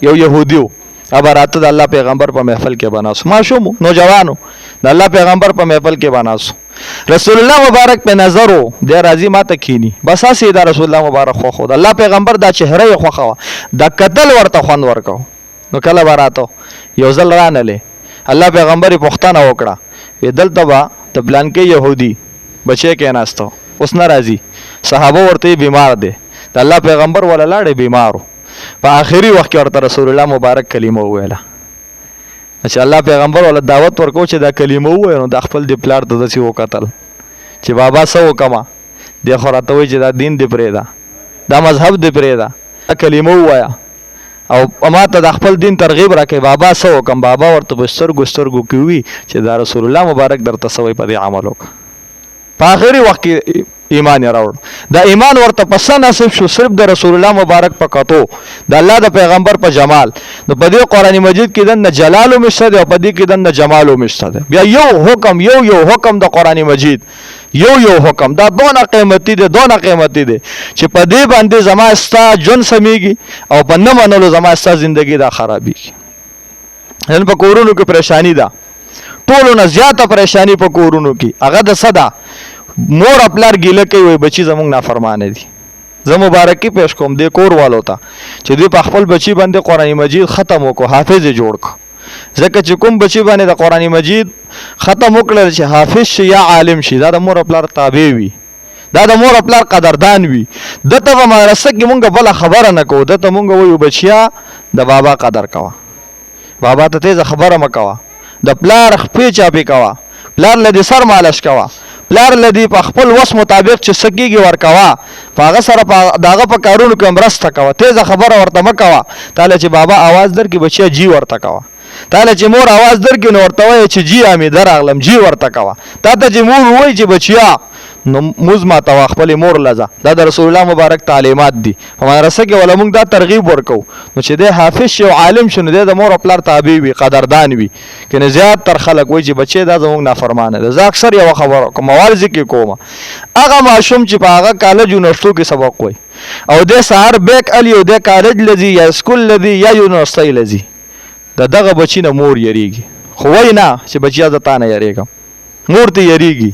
یو يهودیو اب راته د الله پیغمبر په محفل کې بناسو ماشوم نوجوانو د الله پیغمبر په محفل کې بناسو رسول الله مبارک په نظرو د راضی ماته کینی بس اسې دا رسول الله مبارک خو د الله پیغمبر دا چهره یې خوخه د قتل ورته خوند ورکو نو کله براتو یو ځل رانلې الله پیغمبر پښتنه وکړه دلته با د پلان کې يهودي بچي کې ناستو اوس ناراضي صحابه ورته بیمار دي د الله پیغمبر ولا لاړې بیمارو په آخري وخت کې ورته رسول الله مبارک کلمه وویله چې الله پیغمبر ولا دعوت ورکو چې دا کلمه وویل نو د خپل د پلار د دسی وکتل چې بابا سو کما د خراته وي چې دا دین دی پرېدا دا مذهب دی پرېدا کلمه وایا او اما ته د خپل دین ترغیب راکې بابا سو کم بابا ورته بسترګو سترګو کوي چې دا رسول الله مبارک درته سوي په دې عمل وک په آخري وخت کې ایمان راوړ دا ایمان ورته پسند نصیب شو صرف د رسول الله مبارک په کتو د الله د پیغمبر په جمال نو په دې قرآن مجید کې د جلال مشته او په دې کې د جمال مشته بیا یو حکم د قرآن مجید یو حکم دا دونه قیمتي دي چې په دې باندې زما استا جون سميږي او په نه منلو زما استا ژوندۍ دا خرابيږي نن په کورونو کې پریشانی ده ټولو نه زیاته پریشانی په کورونو کې هغه د صدا مور خپلار ګیله کوي وای بچی زمونږ نافرمانه دي زه مبارکي پېښ کوم د کور والو ته چې دوی په خپل بچی باندې قرآن مجید ختم وکړو حافظ جوړ کړ ځکه چې کوم بچی باندې د قرآن مجید ختم وکړل چې حافظ شي یا عالم شي دا د مور خپلار تابع وي دا د مور خپلار قدردان وي دته په مدرسه کې مونږ بل خبره نه کوو دته مونږ وایو بچیا د بابا قدر کوه بابا ته تیزه خبره مکوه د پلار خپې چاپی کوه پلار لدی سر مالش کوه پلار لدی په خپل وس مطابق چې سکیږي ورکوا پاغه سره داغه په کارونو کې مرسته کوه تیزه خبره ورته مکوه تعالی چې بابا आवाज در کې بچیا جی ورته کوه تعالی چې مور आवाज در کې نو ورته وای چې جی امي دراغلم جی ورته کوه تا ته چې مور وای چې بچیا نو مزما تا خپل مور لزا دا د رسول الله مبارک تعلیمات دي هماره سره کې ولا موږ دا ترغیب ورکو نو چې د حافظ شو عالم شنو د مور خپل تابع وي قدردان وي کنه زیات تر خلک وای چې بچي دا زموږ نافرمانه ده زه اکثر یو خبر کوم موارز کې کوم هغه ماشوم چې په هغه کالج یونیورسيټي کې سبق وای او د سهار بیک الی او د کالج لذي یا سکول لذي یا یونیورسيټي لذي دغه بچی نه مور یریږي خو وای نه چې بچیا زتا نه یریږم مور ته یریږي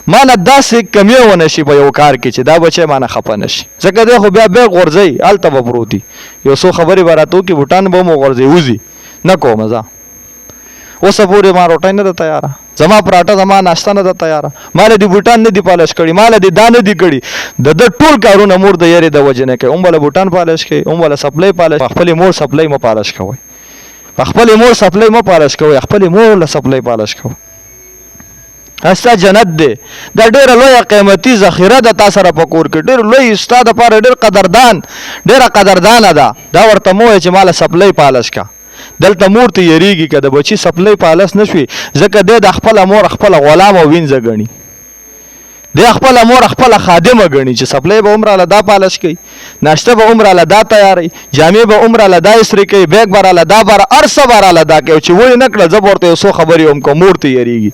مانه داسې کمیونه شي په یو کار کې چې دا بچي مانه خپه نشي ځکه دا خو بیا به غورځي الته به پروتي یو څو خبرې براتو کې بوتان به مو غورځي وزي نه کوم ځا اوس پورې ما روټای نه ده تیار زما پراټه زما ناشته نه ده تیار مال دي بوتان نه دي پالش کړي مال دي دانه دي کړي د ټول کارونه مور د یری د وجنه کوي اومبل بوتان پالش کوي اومبل سپلای پالش خپل مور سپلای مو پالش کوي خپل مور سپلای مو پالش کوي خپل مور له سپلای پالش کوي استا جنت دی دا ډېر لوی قیمتي ذخیره د تاسو را پکور کې ډېر لوی استاد پر ډېر قدردان ده دا ورته مو چې مال سپلای پالش کا دلته مور ته یریږي کده بچي سپلای پالش نشوي ځکه د خپل مور خپل غلام او وینځ غني د خپل مور خپل خادمه غني چې سپلای به عمره لدا پالش کوي ناشته به عمره لدا تیاری جامې به عمره لدا اسری کوي بیگ بر لدا بر ارسه بر لدا کوي چې وای نکړه زبرته سو خبري هم کو مور ته یریږي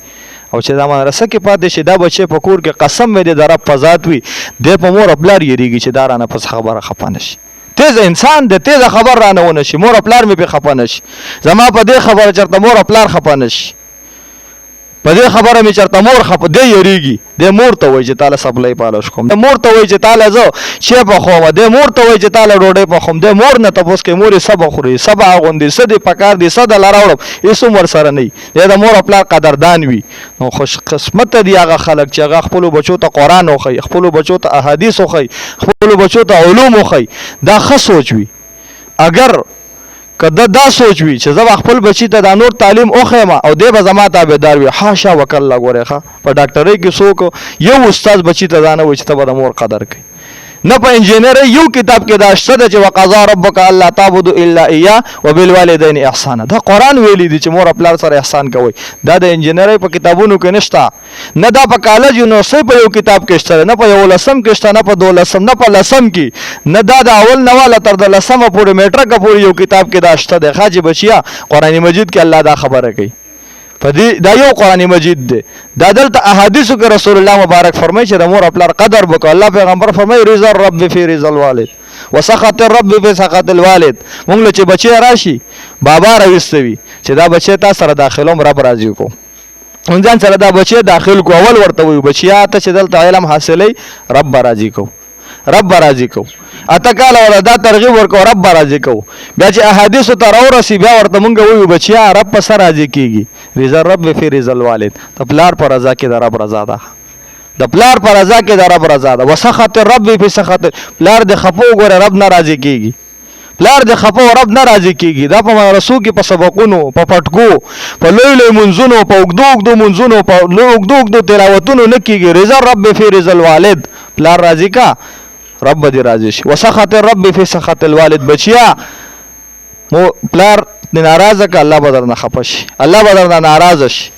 او چې دا مدرسه کې پاتې شي دا بچي په کور کې قسم مې د رب په ذات وي د په مور خپلار یریږي چې دا رانه پس خبره خپه نشي تیز انسان د تیز خبر رانه ونه شي مور خپلار مې په خپه نشي زما په دې خبره چرته مور خپلار خپه نشي په دې خبره مې چرته مور خپه دی یریږي د مور ته وای چې تعالی سپلای پالش کوم د مور ته وای چې تعالی زه شی په خو د مور ته وای چې تعالی ډوډۍ په خوم د مور نه تاسو کې مور سبا خوري سبا غوندي سدي پکار دي سد لراوړم هیڅ عمر سره نه د مور خپل قدردان وي نو خوش قسمت دي هغه خلک چې هغه خپل بچو ته قران وخی خپل بچو ته احادیث وخی خپل بچو ته علوم وخی دا ښه سوچ وي اگر کده دا سوچ وي چې زه خپل بچی ته د نور تعلیم اوخم او د به زما تابعدار وي حاشا وکلا غورخه په ډاکټرۍ کې څوک یو استاد بچی ته ځانه و چې ته د مور قدر کوي نه په انجینری یو کتاب کې دا شته چې وقضا ربک الا تعبدوا الا اياه وبالوالدين احسانا دا قران ویلي دي چې مور خپل سره احسان کوي دا د انجینری په کتابونو کې نشته نه دا په کالج یونیورسيټي په یو کتاب کې شته نه په یو لسم کې شته نه په دولسم نه په لسم کې نه دا د اول نواله تر د لسمه پورې میټرک پورې یو کتاب کې دا شته د خاجي بچیا قران مجید کې الله دا خبره کوي فدی دا یو قران مجید دی دا دلته احادیثو کې رسول الله مبارک فرمایي چې د مور خپل قدر وکړه الله پیغمبر فرمایي رضا الرب فی رضا الوالد وسخط الرب فی سخط الوالد. مونږ له چې بچی راشي بابا راوستوي چې دا بچی تا سره داخلوم رب راضي کو. مونږ ځان سره دا بچی داخل کو، اول ورته وي بچیا ته چې دلته علم حاصلې رب راضي کو، رب راضي کو. اته کاله ولا دا ترغیب ورکو رب راضي کو. بیا چې احادیث ته راورسي بیا ورته مونږ وایو بچیا رب په سر راضي کیږي. رضا رب فی رضا الوالد. ته پلار پر رضا کې د رب رضا ده، د پلار پر رضا کې د رب رضا ده. وسخط الرب فی سخط، پلار د خپو ګوره رب ناراضي کیږي، پلار د خپو رب ناراضي کیږي. دا په رسول کې په سبقونو په پټکو په لوی لوی منځونو په اوږدو اوږدو منځونو په اوږدو اوږدو تلاوتونو نه کیږي. رضا رب فی رضا الوالد، پلار راضي کا رب دې راضي شي. وسخط الرب فی سخط الوالد، بچیا مو پلار دې ناراضه کا الله بدر نه خپه شي، الله بدر نه ناراضه شي.